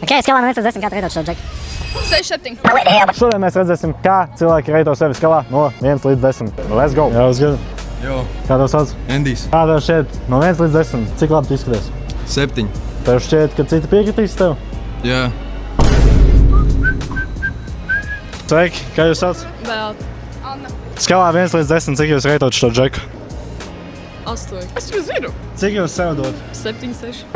Ok, skalā no 1 līdz 10, kā tu reitot šo džeku? 6, 7. Šodien mēs redzēsim, kā cilvēki reito sevi skalā no 1 līdz 10. Let's go! Jā, uz gadu. Jo, Kā tev sauc? Endijs. Kā tev šķiet no 1 līdz 10? Cik labi tu izskaties? 7. Tev šķiet, ka citi piekritīs tev? Jā. Sveiki, kā jūs sauc? Vēl. Anna. Skalā 1 līdz 10, cik jūs reitot šo džeku? 8. Es jau zinu. Cik jūs sev dot? 7, 6.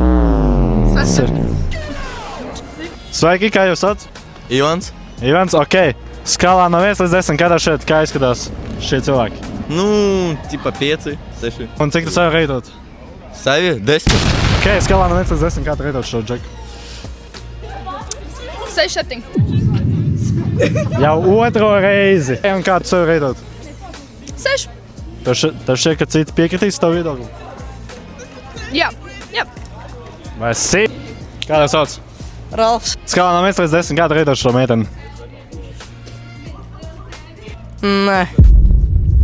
Sveiki, kā jūs sauc? Ivans. Ivans, ok. Skalā no 1 līdz 10, kā tev šķiet, kā izskatās šie cilvēki? Nu, tipa 5, 6. Un cik tu sev reitot? Savi 10. Ok, skalā no 1 līdz 10, kā tu reitot šo džeku? 6, 7. Jau otro reizi. Un kā tu sev reitot? 6. Tev šķiet, ka citi piekritīs tavu viedokli? Jā. Jā. Vai si? Kā tev sauc? Ralfs. Skalā no 1 līdz 10, kā tu reitot šo meiteni? Nē,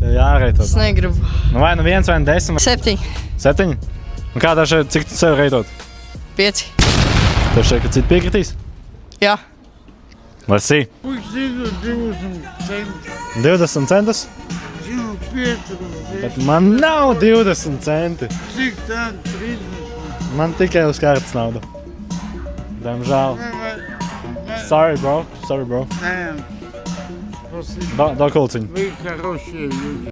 Tev jārētot. es negribu. Nu vai nu 1 vai 10? 7, 7? Un kā tev šķiet, cik tu sev reitot? 5. Tev šķiet, ka citi piekritīs? Jā, Vai si? 20 centus? Bet man nav 20 centi. Cik tā 30? Man tikai uz kartes nauda. Diemžēl. Sorry, bro. Sorry, bro. Спасибо. Do kulciņu. Вы хорошие люди.